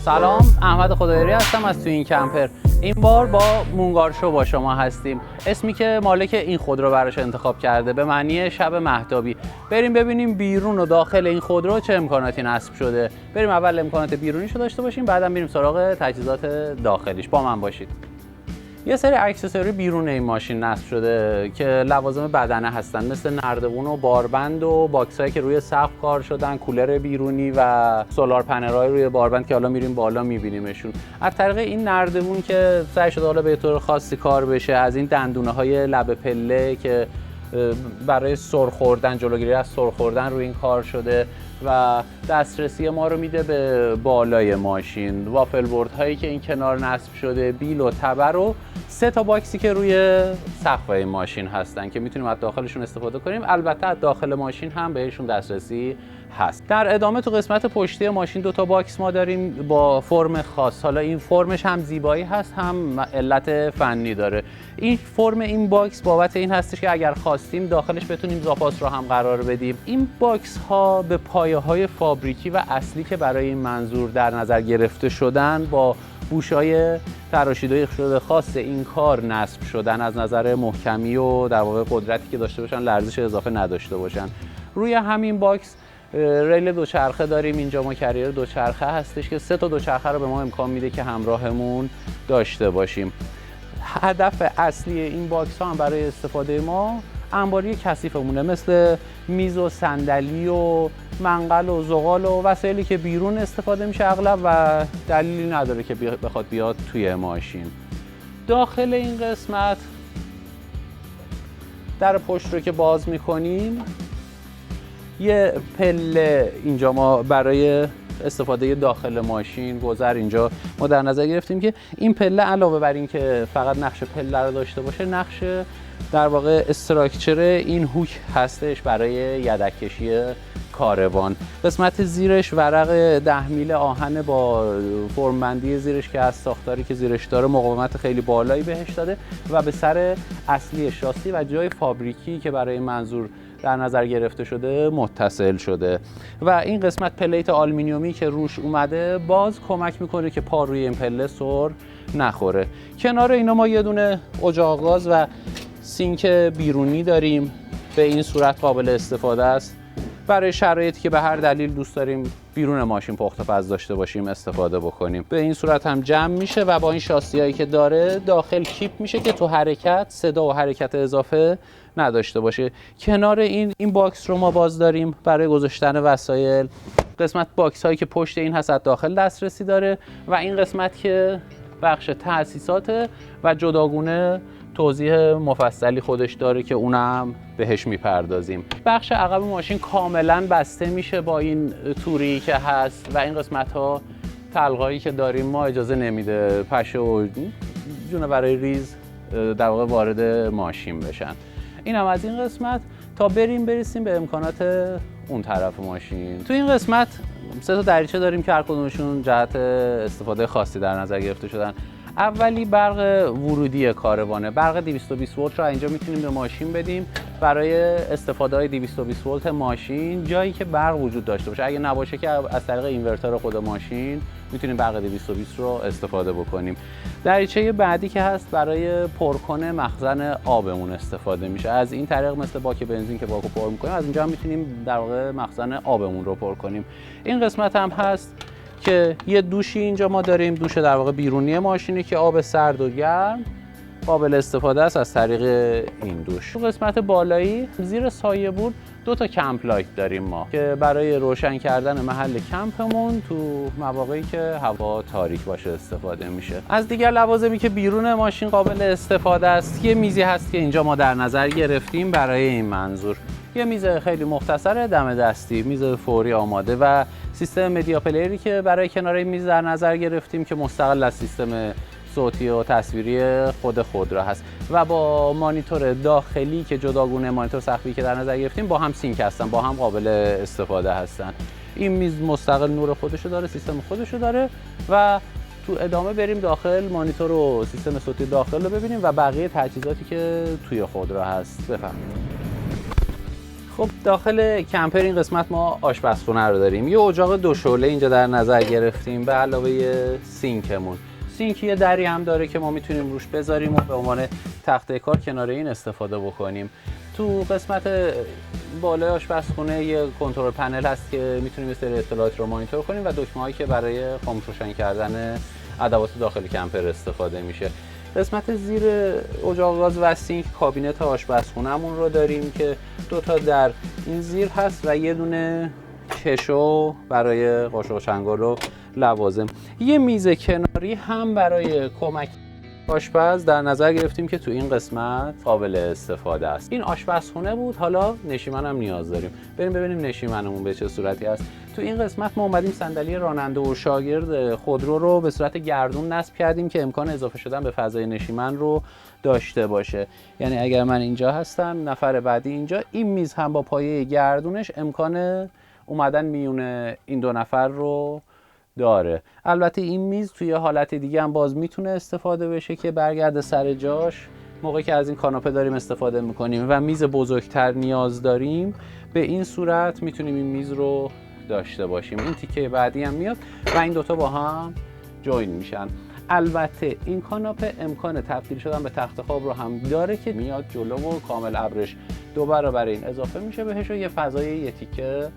سلام، احمد خدایری هستم از تویین کمپر. این بار با مونگار شو با شما هستیم. اسمی که مالک این خودرو براش انتخاب کرده به معنی شب مهتابی. بریم ببینیم بیرون و داخل این خودرو چه امکاناتی نصب شده. بریم اول امکانات بیرونیشو داشته باشیم، بعدم بریم سراغ تجهیزات داخلیش. با من باشید. یه سری اکسسوری بیرون این ماشین نصب شده که لوازم بدنه هستن، مثل نردبون و باربند و باکسایی که روی سقف کار شدن، کولر بیرونی و سولار پنل‌های روی باربند که حالا میریم بالا میبینیمشون. از طریق این نردبون که سعی شده حالا به طور خاصی کار بشه، از این دندونه‌های لب پله که برای سر خوردن، جلوگیری از سر خوردن روی این کار شده و دسترسی ما رو میده به بالای ماشین. وافل بورد هایی که این کنار نصب شده، بیل و تبر و 3 تا باکسی که روی سقف این ماشین هستن که میتونیم از داخلشون استفاده کنیم. البته از داخل ماشین هم بهشون دسترسی هست. در ادامه تو قسمت پشتی ماشین 2 تا باکس ما داریم با فرم خاص. حالا این فرمش هم زیبایی هست، هم علت فنی داره. این فرم این باکس بابت این هستش که اگر خواستیم داخلش بتونیم زاپاس رو هم قرار بدیم. این باکس ها به پایه‌های فابریکی و اصلی که برای این منظور در نظر گرفته شدن با بوش‌های تراشیده شده خاص این کار نصب شدن، از نظر محکمی و در واقع قدرتی که داشته باشن، لرزش اضافه نداشته باشن. روی همین باکس ریل دوچرخه داریم. اینجا ما کریر دوچرخه هستش که 3 تا دوچرخه رو به ما امکان میده که همراهمون داشته باشیم. هدف اصلی این باکس ها هم برای استفاده ما انباری کثیفمونه، مثل میز و صندلی و منقل و زغال و وسایلی که بیرون استفاده میشه اغلب و دلیلی نداره که بخواد بیاد توی ماشین. داخل این قسمت در پشت رو که باز میکنیم، یه پله اینجا ما برای استفاده داخل ماشین گذر اینجا ما در نظر گرفتیم که این پله علاوه بر این که فقط نقش پله رو داشته باشه، نقش در واقع استراکچر این هوک هستش برای یدک کشی کاروان. قسمت زیرش ورق 10 میل آهن با فرمبندی زیرش که از ساختاری که زیرش داره مقاومت خیلی بالایی بهش داده و به سر اصلی شاسی و جای فابریکی که برای منظور در نظر گرفته شده متصل شده و این قسمت پلیت آلومینیومی که روش اومده باز کمک میکنه که پا روی این پله سر نخوره. کنار اینا ما یه دونه اجاق گاز و سینک بیرونی داریم، به این صورت قابل استفاده است. برای شرایطی که به هر دلیل دوست داریم بیرون ماشین پخت پز داشته باشیم استفاده بکنیم. به این صورت هم جمع میشه و با این شاسیایی که داره داخل کیپ میشه که تو حرکت صدا و حرکت اضافه نداشته باشه. کنار این باکس رو ما باز داریم برای گذاشتن وسایل. قسمت باکس هایی که پشت این هست از داخل دسترسی داره و این قسمت که بخش تأسیسات و جداگونه توضیح مفصلی خودش داره که اونم بهش میپردازیم. بخش عقب ماشین کاملا بسته میشه با این توری که هست و این قسمت ها تلقایی که داریم ما اجازه نمیده پشه و جونه برای ریز در واقع وارد ماشین بشن. این هم از این قسمت. تا برسیم به امکانات اون طرف ماشین. تو این قسمت 3 تا دریچه داریم که هر کدومشون جهت استفاده خاصی در نظر گرفته شدن. اولی برق ورودی کاروانه. برق 220 ولت رو اینجا میتونیم به ماشین بدیم برای استفاده های 220 ولت ماشین جایی که برق وجود داشته باشه. اگه نباشه که از طریق اینورتر خود ماشین میتونیم برق 220 رو استفاده بکنیم. دریچه بعدی که هست برای پرکن مخزن آبمون استفاده میشه. از این طریق مثل باک بنزین که باکو پر میکنیم از اینجا میتونیم در واقع مخزن آبمون رو پر کنیم. این قسمت هم هست که یه دوشی اینجا ما داریم، دوش در واقع بیرونی ماشینی که آب سرد و گرم قابل استفاده است از طریق این دوش. تو قسمت بالایی زیر سایه بود 2 تا کمپ لایت داریم ما که برای روشن کردن محل کمپمون تو مواقعی که هوا تاریک باشه استفاده میشه. از دیگر لوازمی که بیرون ماشین قابل استفاده است یه میزی هست که اینجا ما در نظر گرفتیم برای این منظور. یه میز خیلی مختصر دم دستی، میز فوری آماده و سیستم مدیا پلیری که برای کنار این میز در نظر گرفتیم که مستقل از سیستم صوتی و تصویری خودرو هست و با مانیتور داخلی که جداگونه مانیتور سقفی که در نظر گرفتیم با هم سینک هستن، با هم قابل استفاده هستن. این میز مستقل نور خودشو داره، سیستم خودشو داره و تو ادامه بریم داخل مانیتور و سیستم صوتی داخل رو ببینیم و بقیه تجهیزاتی که توی خودرو هست. بفرمایید. خب داخل کمپر این قسمت ما آشپزخونه رو داریم. یه اجاق 2 شعله اینجا در نظر گرفتیم به علاوه سینکمون. سینک یه دری هم داره که ما میتونیم روش بذاریم و به عنوان تخته کار کنار این استفاده بکنیم. تو قسمت بالای آشپزخونه یه کنترل پنل هست که میتونیم یه سری اطلاعات رو مانیتور کنیم و دکمه‌هایی که برای خاموش روشن کردن ادوات داخل کمپر استفاده میشه. قسمت زیر اجاق گاز و سینک کابینت آشپزخونه‌مون رو داریم که 2 تا در این زیر هست و یه دونه کشو برای قاشق و چنگال و لوازم. یه میز کناری هم برای کمک آشپز در نظر گرفتیم که تو این قسمت قابل استفاده است. این آشپزخونه بود. حالا نشیمن هم نیاز داریم. بریم ببینیم نشیمنمون به چه صورتی است. تو این قسمت ما اومدیم صندلی راننده و شاگرد خودرو رو به صورت گردون نصب کردیم که امکان اضافه شدن به فضای نشیمن رو داشته باشه. یعنی اگر من اینجا هستم، نفر بعدی اینجا، این میز هم با پایه گردونش امکان اومدن میون این 2 نفر رو داره. البته این میز توی حالت دیگه هم باز میتونه استفاده بشه که برگرده سر جاش. موقعی که از این کاناپه داریم استفاده میکنیم و میز بزرگتر نیاز داریم، به این صورت میتونیم این میز رو داشته باشیم. این تیکه بعدی هم میاد و این 2 تا با هم جوین میشن. البته این کاناپه امکان تبدیل شدن به تخت خواب رو هم داره که میاد جلو و کامل ابرش 2 برابر این اضافه میشه بهش و یه فضای یه تیکه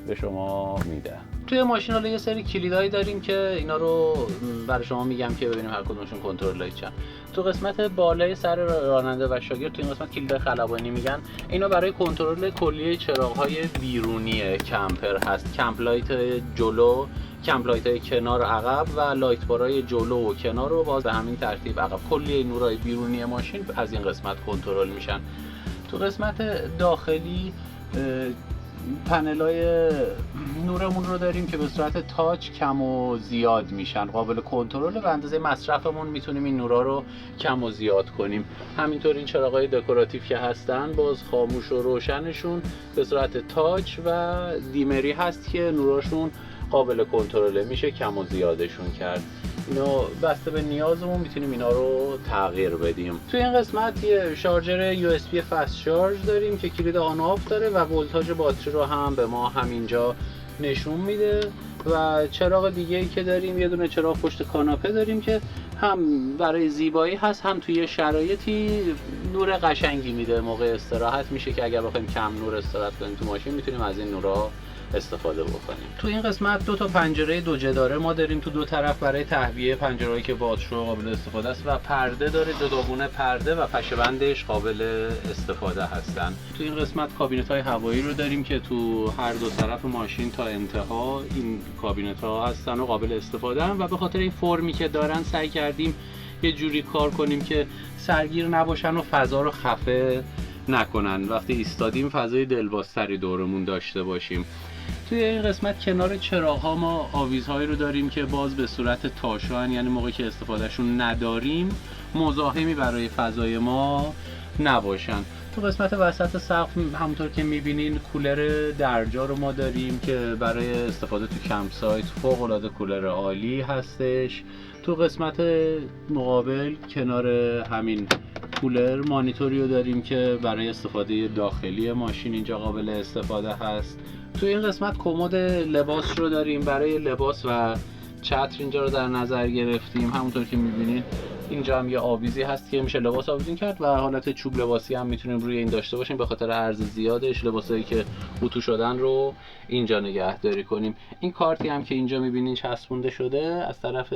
به شما میده. توی ماشین حالا یه سری کلیدایی داریم که اینا رو برای شما میگم که ببینیم هر کدومشون کنترلای چن. تو قسمت بالای سر راننده و شاگرد تو این قسمت کلید خلبانی میگن. اینا برای کنترل کلیه چراغ‌های بیرونی کمپر هست. کمپ لایت جلو، کمپ لایت‌های کنار و عقب و لایت بارای جلو و کنار رو باز به همین ترتیب عقب. کلیه نورای بیرونی ماشین از این قسمت کنترل میشن. تو قسمت داخلی پنل‌های نورمون رو داریم که به صورت تاچ کم و زیاد میشن، قابل کنترل و اندازه مصرفمون میتونیم این نورا رو کم و زیاد کنیم. همینطور این چراغ‌های دکوراتیو که هستن باز خاموش و روشنشون به صورت تاچ و دیمری هست که نوراشون قابل کنترل میشه کم و زیادشون کرد. اینو بسته به نیازمون میتونیم اینا رو تغییر بدیم. توی این قسمت یه شارژر USB فست شارژ داریم که کلید آن آف داره و ولتاژ باتری رو هم به ما همینجا نشون میده. و چراغ دیگه ای که داریم، یه دونه چراغ پشت کاناپه داریم که هم برای زیبایی هست، هم توی شرایطی نور قشنگی میده. موقع استراحت میشه که اگر بخوایم کم نور استراحت کنیم تو ماشین میتونیم از این نورا استفاده بکنیم. تو این قسمت 2 تا پنجره 2 جداره ما داریم تو 2 طرف برای تهویه پنجرهایی که بادشو قابل استفاده است و پرده داره، جداگونه پرده و پشه‌بندش قابل استفاده هستن. تو این قسمت کابینت‌های هوایی رو داریم که تو هر 2 طرف ماشین تا انتها این کابینت‌ها هستن و قابل استفاده هستن و به خاطر این فرمی که دارن سعی کردیم یه جوری کار کنیم که سرگیر نباشن و فضا رو خفه نکنن. وقتی ایستادیم فضای دلبازتری دورمون داشته باشیم. توی این قسمت کنار چراغ‌ها ما آویزهایی رو داریم که باز به صورت تاشوان، یعنی موقعی که استفادهشون نداریم مزاحمی برای فضای ما نباشن. تو قسمت وسط سقف همونطور که می‌بینین کولر درجا رو ما داریم که برای استفاده تو کمپ سایت فوق‌العاده کولر عالی هستش. تو قسمت مقابل کنار همین کولر مانیتوری رو داریم که برای استفاده داخلی ماشین اینجا قابل استفاده هست. تو این قسمت کمد لباس رو داریم برای لباس و چتر اینجا رو در نظر گرفتیم. همونطور که می‌بینید اینجا هم یه آویزی هست که میشه لباس آویزون کرد و حالت چوب لباسی هم میتونیم روی این داشته باشیم به خاطر عرض زیادش. لباسایی که اتو شدن رو اینجا نگهداری کنیم. این کارتی هم که اینجا می‌بینین چسبونده شده از طرف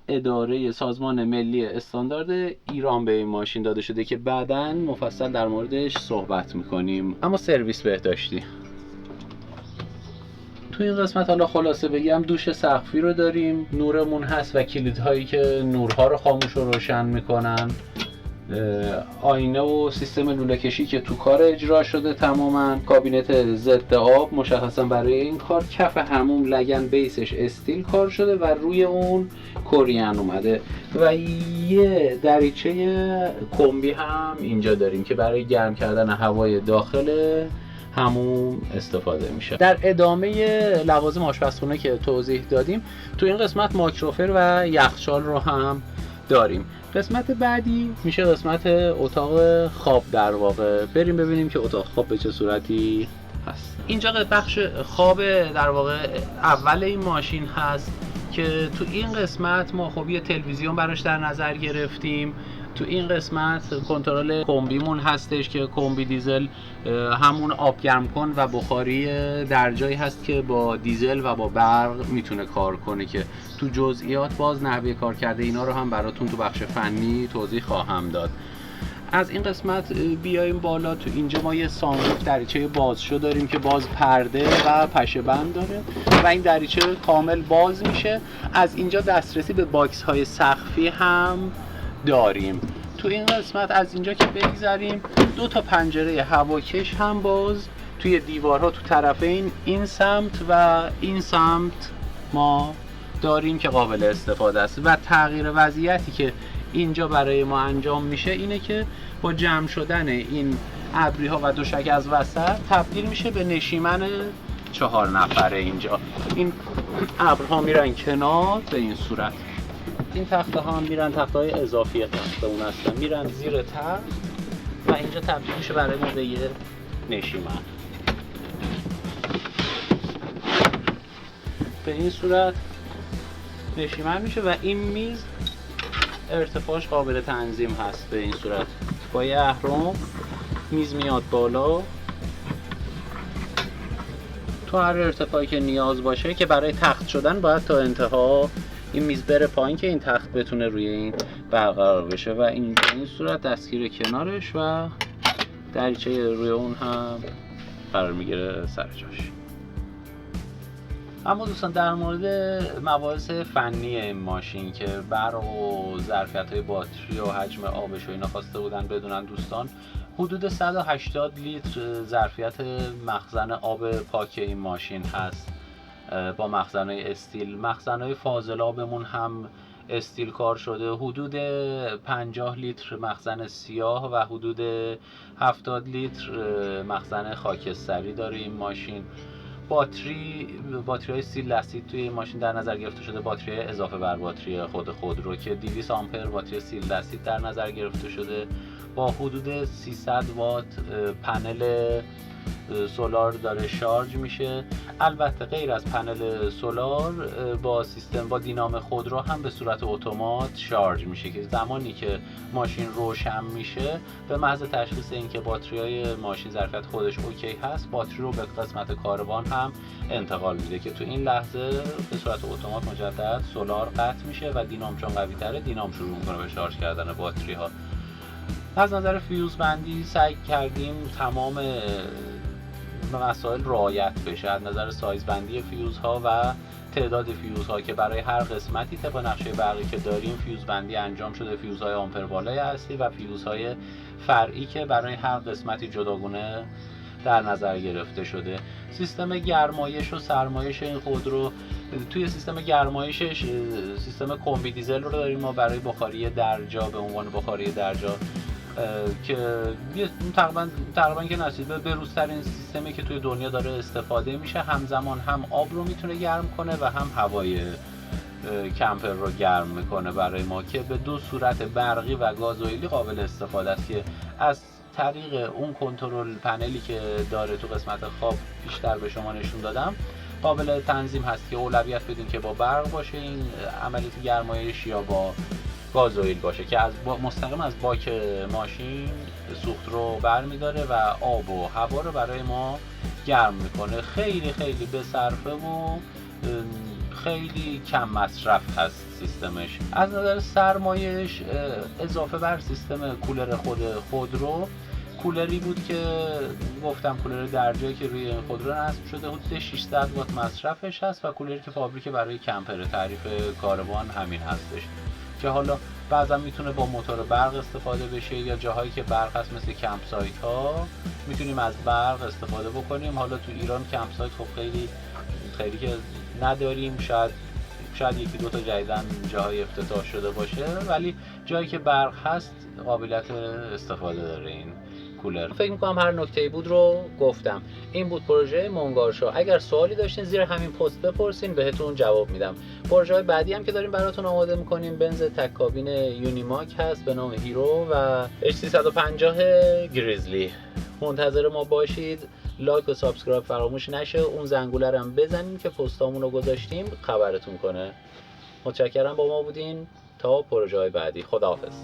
اداره سازمان ملی استاندارد ایران به این ماشین داده شده که بعداً مفصل در موردش صحبت می‌کنیم. اما سرویس بهداشتی تو این قسمت حالا خلاصه بگم دوش سقفی رو داریم، نورمون هست و کلیدهایی که نورها رو خاموش و روشن میکنن، آینه و سیستم لوله کشی که تو کار اجرا شده تماما، کابینت ضد آب مشخصا برای این کار، کف هموم لگن بیسش استیل کار شده و روی اون کورین اومده و یه دریچه کمبی هم اینجا داریم که برای گرم کردن هوای داخل هموم استفاده میشه. در ادامه لوازم آشپزخونه که توضیح دادیم تو این قسمت ماکروفر و یخچال رو هم داریم. قسمت بعدی میشه قسمت اتاق خواب در واقع. بریم ببینیم که اتاق خواب به چه صورتی هست. اینجا بخش خواب در واقع اول این ماشین هست که تو این قسمت ما خب یه تلویزیون براش در نظر گرفتیم. تو این قسمت کنترل کمبیمون هستش که کمبی دیزل همون آب گرم کن و بخاری در جایی هست که با دیزل و با برق میتونه کار کنه که تو جزئیات باز نحوه کار کرده اینا رو هم براتون تو بخش فنی توضیح خواهم داد. از این قسمت بیایم بالا. تو اینجا ما یه سانروف دریچه بازشو داریم که باز پرده و پشه بند داره و این دریچه کامل باز میشه. از اینجا دسترسی به باکس های سقفی هم داریم. تو این قسمت از اینجا که بگذریم 2 تا پنجره هواکش هم باز توی دیوارها تو طرفین این سمت و این سمت ما داریم که قابل استفاده است و تغییر وضعیتی که اینجا برای ما انجام میشه اینه که با جمع شدن این ابریها و دوشک از وسط تبدیل میشه به نشیمن 4 نفره. اینجا این ابرها میرن کنار به این صورت. این تخته ها هم میرن تخته های اضافی تخته اون هستن میرن زیر تخت و اینجا تبدیل میشه برای ما به یه نشیمن. به این صورت نشیمن میشه و این میز ارتفاعش قابل تنظیم هست. به این صورت با یه اهرم میز میاد بالا تو هر ارتفاعی که نیاز باشه که برای تخت شدن باید تا انتها این میز بره پایین که این تخت بتونه روی این برقرار بشه و این به این صورت دستگیر کنارش و دریچه روی اون هم قرار میگیره سر جاش. اما دوستان در مورد مباحث فنی این ماشین که برق و ظرفیت‌های باتری و حجم آبش و اینا خواسته بودن بدونن دوستان، حدود 180 لیتر ظرفیت مخزن آب پاک این ماشین هست با مخزن‌های استیل. مخزن‌های فاضل آبمون هم استیل کار شده. حدود 50 لیتر مخزن سیاه و حدود 70 لیتر مخزن خاکستری داره این ماشین. باتری های سیل اسید توی این ماشین در نظر گرفته شده. باتری اضافه بر باتری خودرو که 200 آمپر باتری سیل اسید در نظر گرفته شده با حدود 300 وات پنل سولار داره شارژ میشه. البته غیر از پنل سولار با سیستم با دینام خودرو هم به صورت اتومات شارژ میشه که زمانی که ماشین روشن میشه به محض تشخیص اینکه باتریای ماشین ظرفیت خودش اوکی هست باتری رو به قسمت کاروان هم انتقال میده که تو این لحظه به صورت اتومات مجدد سولار قطع میشه و دینام چون قوی تره دینام شروع میکنه به شارژ کردن باتری ها. از نظر فیوز بندی سعی کردیم تمام مسائل رعایت بشه از نظر سایز بندی فیوزها و تعداد فیوزها که برای هر قسمتی طبق نقشه برقی که داریم فیوز بندی انجام شده. فیوزهای آمپر بالای اصلی و فیوزهای فرعی که برای هر قسمتی جداگونه در نظر گرفته شده. سیستم گرمایش و سرمایش این خودرو توی سیستم گرمایشش سیستم کمبی دیزل رو داریم ما برای بخاری درجا به عنوان بخاری درجا که تقریبا که نصیبه بروزترین سیستمی که توی دنیا داره استفاده میشه. همزمان هم آب رو میتونه گرم کنه و هم هوای کمپر رو گرم میکنه برای ما که به دو صورت برقی و گازوئیلی قابل استفاده است که از طریق اون کنترل پنلی که داره تو قسمت خواب بیشتر به شما نشون دادم قابل تنظیم هست که اولویت بدین که با برق باشه این عملیات گرمایش یا با گازوئیل باشه که از مستقیم از باک ماشین سوخت رو برمیداره و آب و هوا رو برای ما گرم میکنه. خیلی خیلی به صرفه و خیلی کم مصرف هست سیستمش. از نظر سرمایش اضافه بر سیستم کولر خودرو کولری بود که گفتم کولر درجایی که روی خودرو نصب شده حدود 600 وات مصرفش هست و کولری که فابریک برای کمپر تعریف کاروان همین هستش که حالا بعضا میتونه با موتور برق استفاده بشه یا جاهایی که برق هست مثل کمپ سایت ها میتونیم از برق استفاده بکنیم. حالا تو ایران کمپ سایت خب خیلی که نداریم، شاید یکی دو تا جدیدن جاهای افتتاح شده باشه ولی جایی که برق هست قابلیت استفاده داره این کولر. فکر می‌کنم هر نکته‌ای بود رو گفتم. این بود پروژه مونگارشا. اگر سوالی داشتین زیر همین پست بپرسین بهتون جواب میدم. پروژه‌های بعدی هم که داریم براتون آماده می‌کنیم بنز تک کابین یونیماک هست به نام هیرو و H350 گریزلی. منتظر ما باشید. لایک و سابسکرایب فراموش نشه. اون زنگوله رو هم بزنین که پستامون رو گذاشتیم خبرتون کنه. متشکرم با ما بودین تا پروژه‌های بعدی. خداحافظ.